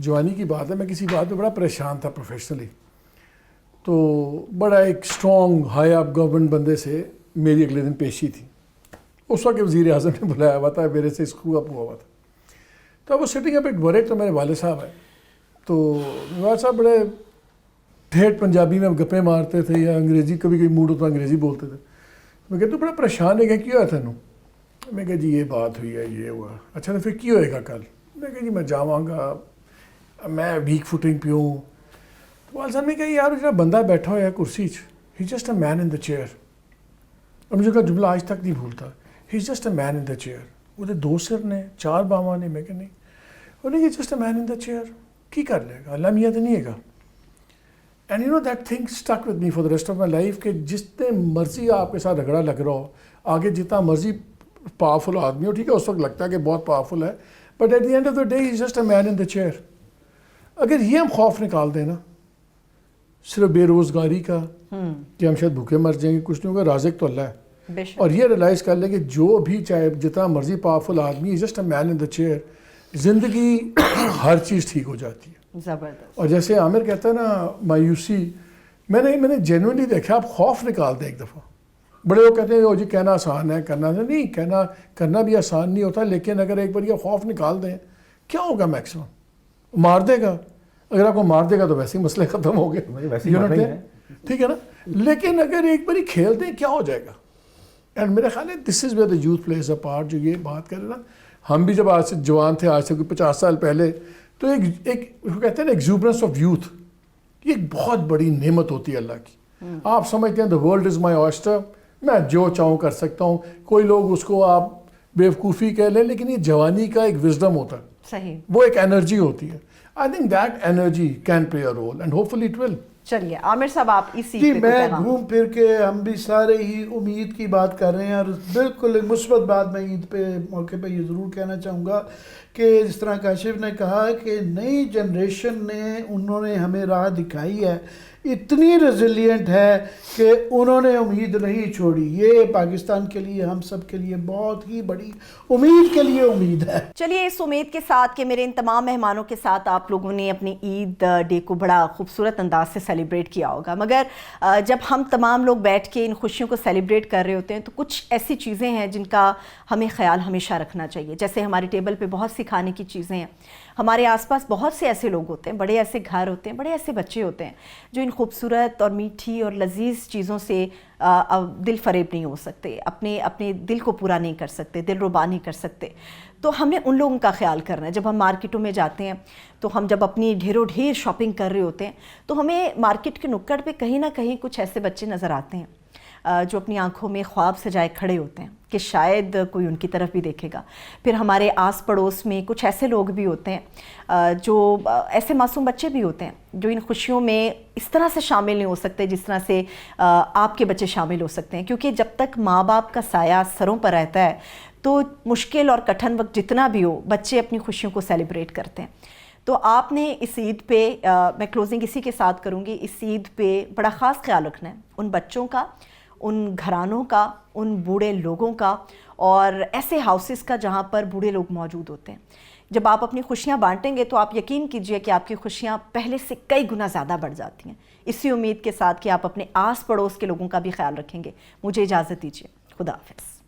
جوانی کی بات ہے، میں کسی بات پہ بڑا پریشان تھا پروفیشنلی، تو بڑا ایک اسٹرانگ ہائی اپ گورنمنٹ بندے سے میری اگلے دن پیشی تھی. اس وقت وزیر اعظم نے بلایا ہوا تھا، میرے سے اسکرو اپ ہوا تھا. تو وہ سٹنگ اپ ایٹ ورک، تو میرے والد صاحب ہیں، تو والد صاحب بڑے ٹھیٹھ پنجابی میں گپیں مارتے تھے یا انگریزی، کبھی کبھی موڈ ہوتا انگریزی بولتے تھے. میں کہتا بڑا پریشان ہے کہ کیا ہوا تھا. میں کہا جی یہ بات ہوئی ہے، یہ ہوا. اچھا تو پھر کی ہوئے گا کل؟ میں کہا جی میں جاواں گا، میں ویک فوٹنگ پہ ہوں. تو والد صاحب نے کہا یار جو بندہ بیٹھا ہوا ہے کرسی ہی just a man in the chair. اور مجھے کا جملہ آج تک نہیں بھولتا، ہی just a man in the chair. وہ 2 سر نے 4 باواں نے. میں کہ نہیں، انہیں کہ just a man in the chair کی کر لے گا، اللہ میاں تو نہیں ہے گا. And you know that thing stick with me for the rest of my life کہ جتنے مرضی آپ کے ساتھ جھگڑا لگ رہا ہو، آگے جتنا مرضی پاورفل آدمی ہو، ٹھیک ہے اس وقت لگتا ہے کہ بہت پاورفل ہے، but at the end of the day ہی just a man in the chair. اگر یہ ہم خوف نکال دیں نا صرف بے روزگاری کا کہ ہم شاید بھوکے مر جائیں گے، کچھ نہیں ہوگا، رازق تو اللہ ہے، اور یہ ریلائز کر لیں کہ جو بھی چاہے جتنا مرضی پاورفل آدمی just a man in the chair, زندگی ہر چیز ٹھیک ہو جاتی ہے. زبردست. اور جیسے عامر کہتا ہے نا مایوسی، میں نے جینوئنلی دیکھا، آپ خوف نکال دیں ایک دفعہ. بڑے لوگ کہتے ہیں او جی کہنا آسان ہے، کرنا نہیں، کرنا بھی آسان نہیں ہوتا، لیکن اگر ایک بار یہ خوف نکال دیں کیا ہوگا؟ میکسیمم مار دے گا. اگر آپ کو مار دے گا تو ویسے ہی مسئلے ختم ہو گئے، ٹھیک ہے نا. لیکن اگر ایک بار کھیل دیں کیا ہو جائے گا؟ اینڈ میرا خیال ہے this is where the youth plays a part. جو یہ بات کرے نا، ہم بھی جب آج سے جوان تھے، آج سے کوئی 50 سال پہلے، تو ایک کہتے ہیں نا ایگزوبرنس آف یوتھ، یہ ایک بہت بڑی نعمت ہوتی ہے اللہ کی. آپ سمجھتے ہیں دا ورلڈ از مائی آئسٹر، میں جو چاہوں کر سکتا ہوں. کوئی لوگ اس کو آپ بیوقوفی کہہ لیں، لیکن یہ جوانی کا ایک وزڈم ہوتا ہے، صحیح، وہ ایک انرجی ہوتی ہے. I think that energy can play a role and hopefully it will. چلیے عامر صاحب آپ اسی جی میں گھوم پھر کے ہم بھی سارے ہی امید کی بات کر رہے ہیں، اور بالکل ایک مثبت بات میں عید پہ موقع پہ یہ ضرور کہنا چاہوں گا کہ جس طرح کاشف نے کہا کہ نئی جنریشن نے انہوں نے ہمیں راہ دکھائی ہے، اتنی ریزیلینٹ ہے کہ انہوں نے امید نہیں چھوڑی. یہ پاکستان کے لیے، ہم سب کے لیے بہت ہی بڑی امید کے لیے امید ہے. چلیے اس امید کے ساتھ کہ میرے ان تمام مہمانوں کے ساتھ آپ لوگوں نے اپنی عید ڈے کو بڑا خوبصورت انداز سے سیلیبریٹ کیا ہوگا، مگر جب ہم تمام لوگ بیٹھ کے ان خوشیوں کو سیلیبریٹ کر رہے ہوتے ہیں تو کچھ ایسی چیزیں ہیں جن کا ہمیں خیال ہمیشہ رکھنا چاہیے. جیسے ہماری ٹیبل پہ بہت سی کھانے کی چیزیں ہیں، ہمارے آس پاس بہت سے ایسے لوگ ہوتے ہیں، بڑے ایسے گھر ہوتے ہیں، بڑے ایسے بچے ہوتے ہیں جو ان خوبصورت اور میٹھی اور لذیذ چیزوں سے دل فریب نہیں ہو سکتے، اپنے دل کو پورا نہیں کر سکتے، دل ربا نہیں کر سکتے. تو ہمیں ان لوگوں کا خیال کرنا ہے. جب ہم مارکیٹوں میں جاتے ہیں تو ہم جب اپنی ڈھیر شاپنگ کر رہے ہوتے ہیں تو ہمیں مارکیٹ کے نکڑ پہ کہیں نہ کہیں کچھ ایسے بچے نظر آتے ہیں جو اپنی آنکھوں میں خواب سجائے کھڑے ہوتے ہیں کہ شاید کوئی ان کی طرف بھی دیکھے گا. پھر ہمارے آس پڑوس میں کچھ ایسے لوگ بھی ہوتے ہیں جو ایسے معصوم بچے بھی ہوتے ہیں جو ان خوشیوں میں اس طرح سے شامل نہیں ہو سکتے جس طرح سے آپ کے بچے شامل ہو سکتے ہیں، کیونکہ جب تک ماں باپ کا سایہ سروں پر رہتا ہے تو مشکل اور کٹھن وقت جتنا بھی ہو بچے اپنی خوشیوں کو سیلیبریٹ کرتے ہیں. تو آپ نے اس عید پہ، میں کلوزنگ اسی کے ساتھ کروں گی، اس عید پہ بڑا خاص خیال رکھنا ہے ان بچوں کا، ان گھرانوں کا، ان بوڑھے لوگوں کا، اور ایسے ہاؤسز کا جہاں پر بوڑھے لوگ موجود ہوتے ہیں. جب آپ اپنی خوشیاں بانٹیں گے تو آپ یقین کیجئے کہ آپ کی خوشیاں پہلے سے کئی گنا زیادہ بڑھ جاتی ہیں. اسی امید کے ساتھ کہ آپ اپنے آس پڑوس کے لوگوں کا بھی خیال رکھیں گے. مجھے اجازت دیجیے، خدا حافظ.